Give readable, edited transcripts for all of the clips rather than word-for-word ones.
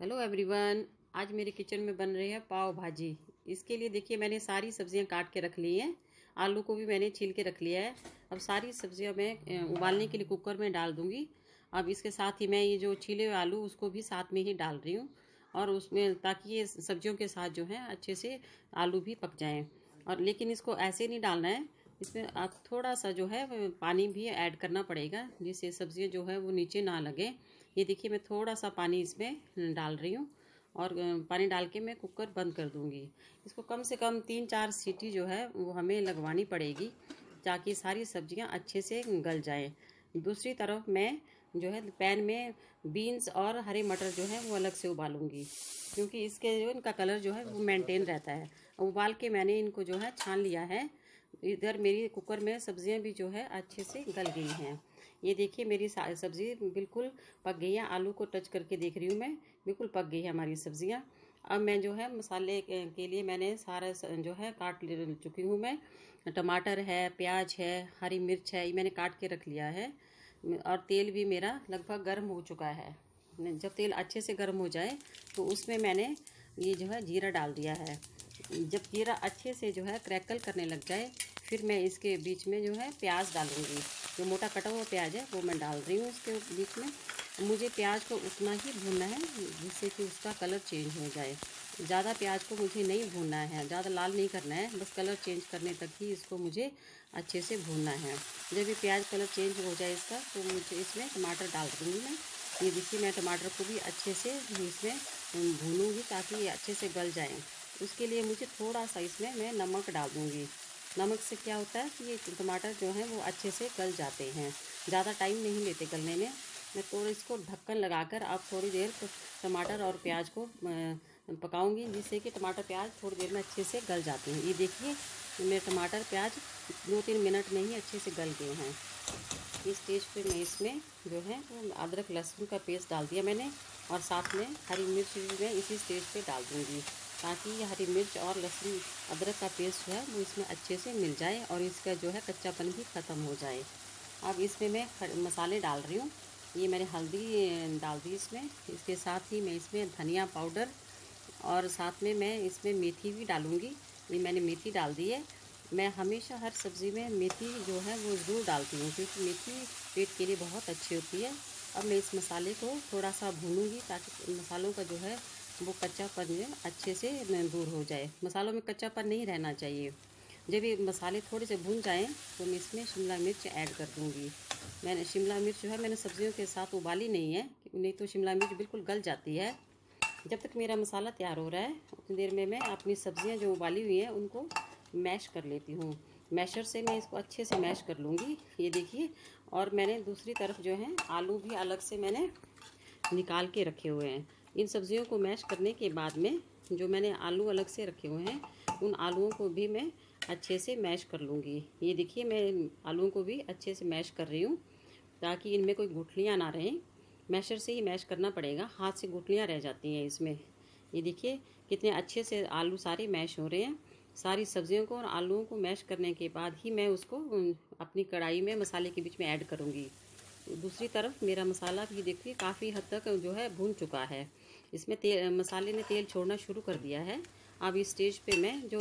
Hello everyone. आज मेरे kitchen में बन रही है पाव भाजी। इसके लिए देखिए मैंने सारी सब्जियां काट के रख ली हैं। आलू को भी मैंने छील के रख लिया है। अब सारी सब्जियां मैं उबालने के लिए कुकर में डाल दूंगी। अब इसके साथ ही मैं ये जो छीले हुए आलू उसको भी साथ में ही डाल रही हूँ, और उसमें ताकि ये सब्जियों के साथ जो है अच्छे से आलू भी पक जाएँ। और लेकिन इसको ऐसे नहीं डालना है, इसमें आप थोड़ा सा जो है पानी भी ऐड करना पड़ेगा, जिससे सब्जियां जो है वो नीचे ना लगे। ये देखिए मैं थोड़ा सा पानी इसमें डाल रही हूँ, और पानी डाल के मैं कुकर बंद कर दूंगी। इसको कम से कम 3-4 सीटी जो है वो हमें लगवानी पड़ेगी, ताकि सारी सब्जियां अच्छे से गल जाएं। दूसरी तरफ मैं जो है पैन में बीन्स और हरे मटर जो है वो अलग से उबालूंगी, क्योंकि इसके जो इनका कलर जो है वो मेंटेन रहता है। उबाल के मैंने इनको जो है छान लिया है। इधर मेरी कुकर में सब्जियां भी जो है अच्छे से गल गई हैं। ये देखिए मेरी सब्जी बिल्कुल पक गई है। आलू को टच करके देख रही हूँ मैं, बिल्कुल पक गई है हमारी सब्जियां। अब मैं जो है मसाले के लिए मैंने सारा जो है काट ले चुकी हूँ मैं। टमाटर है, प्याज है, हरी मिर्च है, ये मैंने काट के रख लिया है। और तेल भी मेरा लगभग गर्म हो चुका है। जब तेल अच्छे से गर्म हो जाए तो उसमें मैंने ये जो है जीरा डाल दिया है। जब जीरा अच्छे से जो है क्रैकल करने लग जाए, फिर मैं इसके बीच में जो है प्याज डालूंगी। जो मोटा कटा हुआ प्याज है वो मैं डाल रही हूँ इसके बीच में। मुझे प्याज को उतना ही भूनना है जिससे कि उसका कलर चेंज हो जाए। ज़्यादा प्याज को मुझे नहीं भूनना है, ज़्यादा लाल नहीं करना है, बस कलर चेंज करने तक ही इसको मुझे अच्छे से भूनना है। जब ये प्याज कलर चेंज हो जाए इसका, तो मुझे इसमें टमाटर डाल दूँगी मैं। ये देखिए मैं टमाटर को भी अच्छे से इसमें भूनूँगी ताकि ये अच्छे से गल जाएँ। उसके लिए मुझे थोड़ा सा इसमें मैं नमक डाल दूँगी। नमक से क्या होता है कि ये टमाटर जो हैं वो अच्छे से गल जाते हैं, ज़्यादा टाइम नहीं लेते गलने में। मैं थोड़ा इसको ढक्कन लगाकर अब थोड़ी देर टमाटर और प्याज को पकाऊंगी, जिससे कि टमाटर प्याज थोड़ी देर में अच्छे से गल जाते हैं। ये देखिए मेरे टमाटर प्याज 2-3 मिनट में ही अच्छे से गल गए हैं। इस स्टेज पे मैं इसमें जो है वो अदरक लहसुन का पेस्ट डाल दिया मैंने, और साथ में हरी मिर्च भी मैं इसी स्टेज पे डाल दूँगी, ताकि ये हरी मिर्च और लहसुन अदरक का पेस्ट जो है वो इसमें अच्छे से मिल जाए और इसका जो है कच्चापन भी ख़त्म हो जाए। अब इसमें मैं मसाले डाल रही हूँ। ये मैंने हल्दी डाल दी इसमें, इसके साथ ही मैं इसमें धनिया पाउडर, और साथ में मैं इसमें मेथी भी डालूँगी। ये मैंने मेथी डाल दी है। मैं हमेशा हर सब्ज़ी में मेथी जो है वो ज़रूर डालती हूँ, क्योंकि मेथी पेट के लिए बहुत अच्छी होती है। अब मैं इस मसाले को थोड़ा सा भूनूंगी, ताकि मसालों का जो है वो कच्चापन जो अच्छे से दूर हो जाए। मसालों में कच्चापन नहीं रहना चाहिए। जब ये मसाले थोड़े से भून जाएँ तो मैं इसमें शिमला मिर्च ऐड कर दूँगी। मैंने शिमला मिर्च जो है मैंने सब्जियों के साथ उबाली नहीं है, नहीं तो शिमला मिर्च बिल्कुल गल जाती है। जब तक मेरा मसाला तैयार हो रहा है उतनी देर में मैं अपनी सब्जियां जो उबाली हुई हैं उनको मैश कर लेती हूँ। मैशर से मैं इसको अच्छे से मैश कर लूँगी। ये देखिए, और मैंने दूसरी तरफ जो है आलू भी अलग से मैंने निकाल के रखे हुए हैं। इन सब्जियों को मैश करने के बाद में जो मैंने आलू अलग से रखे हुए हैं, उन आलूओं को भी मैं अच्छे से मैश कर लूँगी। ये देखिए मैं आलूओं को भी अच्छे से मैश कर रही हूँ, ताकि इनमें कोई गुठलियाँ ना रहें। मैशर से ही मैश करना पड़ेगा, हाथ से गुठलियाँ रह जाती हैं इसमें। ये देखिए कितने अच्छे से आलू सारे मैश हो रहे हैं। सारी सब्जियों को और आलूओं को मैश करने के बाद ही मैं उसको अपनी कढ़ाई में मसाले के बीच में ऐड करूँगी। दूसरी तरफ मेरा मसाला भी देखिए काफ़ी हद तक जो है भून चुका है। इसमें मसाले ने तेल छोड़ना शुरू कर दिया है। अब इस स्टेज पे मैं जो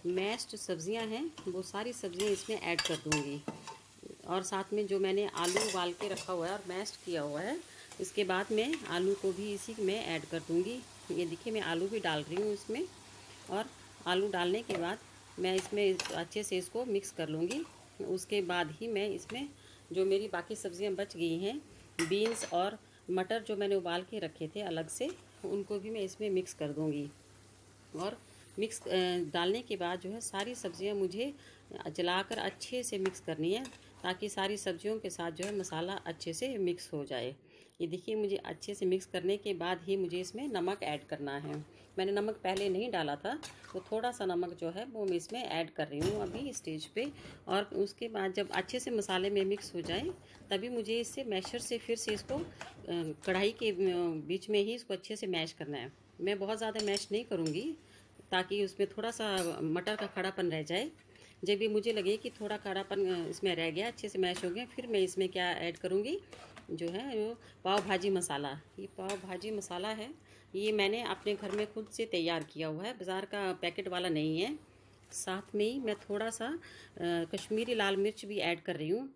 मैश्ड सब्जियां हैं वो सारी सब्जियां इसमें ऐड कर दूँगी, और साथ में जो मैंने आलू उबाल के रखा हुआ है और मैश किया हुआ है, इसके बाद मैं आलू को भी इसी में ऐड कर दूँगी। ये देखिए मैं आलू भी डाल रही हूँ इसमें, और आलू डालने के बाद मैं इसमें अच्छे से इसको मिक्स कर लूँगी। उसके बाद ही मैं इसमें जो मेरी बाकी सब्जियां बच गई हैं, बीन्स और मटर जो मैंने उबाल के रखे थे अलग से, उनको भी मैं इसमें मिक्स कर दूँगी। और मिक्स डालने के बाद जो है सारी सब्जियां मुझे जलाकर अच्छे से मिक्स करनी है, ताकि सारी सब्जियों के साथ जो है मसाला अच्छे से मिक्स हो जाए। ये देखिए मुझे अच्छे से मिक्स करने के बाद ही मुझे इसमें नमक ऐड करना है। मैंने नमक पहले नहीं डाला था, तो थोड़ा सा नमक जो है वो मैं इसमें ऐड कर रही हूँ अभी स्टेज पे। और उसके बाद जब अच्छे से मसाले में मिक्स हो जाए, तभी मुझे इससे मैशर से फिर से इसको कढ़ाई के बीच में ही इसको अच्छे से मैश करना है। मैं बहुत ज़्यादा मैश नहीं करूँगी, ताकि उसमें थोड़ा सा मटर का खड़ापन रह जाए। जब भी मुझे लगे कि थोड़ा कड़ापन इसमें रह गया, अच्छे से मैश हो गया, फिर मैं इसमें क्या ऐड करूँगी, जो है वो पाव भाजी मसाला। ये पाव भाजी मसाला है, ये मैंने अपने घर में खुद से तैयार किया हुआ है, बाज़ार का पैकेट वाला नहीं है। साथ में ही मैं थोड़ा सा कश्मीरी लाल मिर्च भी ऐड कर रही हूँ।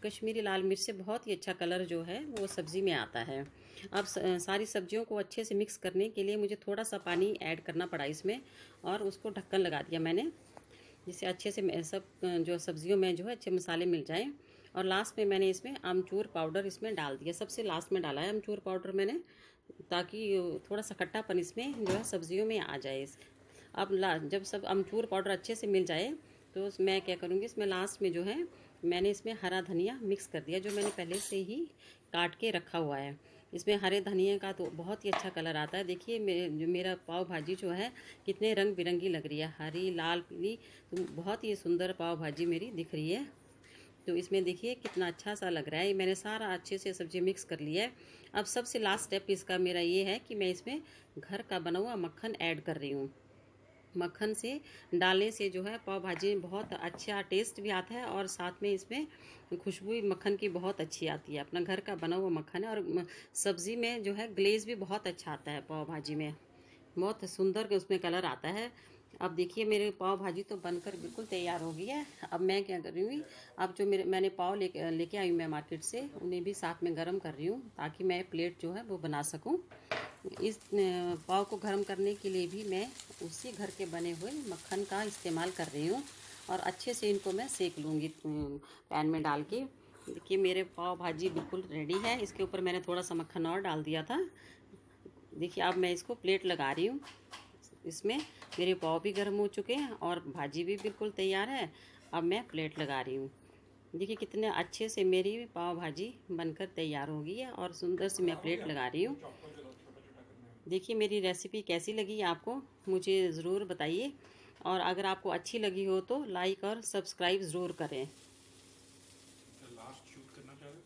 कश्मीरी लाल मिर्च से बहुत ही अच्छा कलर जो है वो सब्ज़ी में आता है। अब सारी सब्जियों को अच्छे से मिक्स करने के लिए मुझे थोड़ा सा पानी ऐड करना पड़ा इसमें, और उसको ढक्कन लगा दिया मैंने, जिससे अच्छे से सब जो सब्जियों में जो है अच्छे मसाले मिल जाए। और लास्ट में मैंने इसमें आमचूर पाउडर इसमें डाल दिया, सबसे लास्ट में डाला है आमचूर पाउडर मैंने, ताकि थोड़ा सा खट्टापन इसमें जो है सब्जियों में आ जाए। अब जब सब अमचूर पाउडर अच्छे से मिल जाए तो मैं क्या करूँगी, इसमें लास्ट में जो है मैंने इसमें हरा धनिया मिक्स कर दिया, जो मैंने पहले से ही काट के रखा हुआ है। इसमें हरे धनिया का तो बहुत ही अच्छा कलर आता है। देखिए जो मेरा पाव भाजी जो है कितने रंग बिरंगी लग रही है, हरी लाल पीली, तो बहुत ही सुंदर पाव भाजी मेरी दिख रही है। तो इसमें देखिए कितना अच्छा सा लग रहा है। मैंने सारा अच्छे से सब्जी मिक्स कर लिया है। अब सबसे लास्ट स्टेप इसका मेरा ये है कि मैं इसमें घर का बना हुआ मक्खन ऐड कर रही हूँ। मक्खन से डालने से जो है पाव भाजी में बहुत अच्छा टेस्ट भी आता है, और साथ में इसमें खुशबू मक्खन की बहुत अच्छी आती है। अपना घर का बना हुआ मक्खन है, और सब्ज़ी में जो है ग्लेज़ भी बहुत अच्छा आता है पाव भाजी में, बहुत सुंदर उसमें कलर आता है। अब देखिए मेरे पाव भाजी तो बनकर बिल्कुल तैयार हो गई है। अब मैं क्या कर रही हूँ, अब जो मैंने पाव लेके आई हूँ मैं मार्केट से, उन्हें भी साथ में गर्म कर रही हूँ, ताकि मैं प्लेट जो है वो बना सकूँ। इस पाव को गर्म करने के लिए भी मैं उसी घर के बने हुए मक्खन का इस्तेमाल कर रही हूँ, और अच्छे से इनको मैं सेक लूँगी पैन में डाल के। देखिए मेरे पाव भाजी बिल्कुल रेडी है। इसके ऊपर मैंने थोड़ा सा मक्खन और डाल दिया था। देखिए अब मैं इसको प्लेट लगा रही हूँ। इसमें मेरे पाव भी गर्म हो चुके हैं और भाजी भी बिल्कुल तैयार है। अब मैं प्लेट लगा रही हूँ। देखिए कितने अच्छे से मेरी पाव भाजी बनकर तैयार हो गई है, और सुंदर सी मैं प्लेट लगा रही हूँ। देखिए मेरी रेसिपी कैसी लगी आपको, मुझे ज़रूर बताइए, और अगर आपको अच्छी लगी हो तो लाइक और सब्सक्राइब ज़रूर करें। लास्ट शूट करना चाह रहे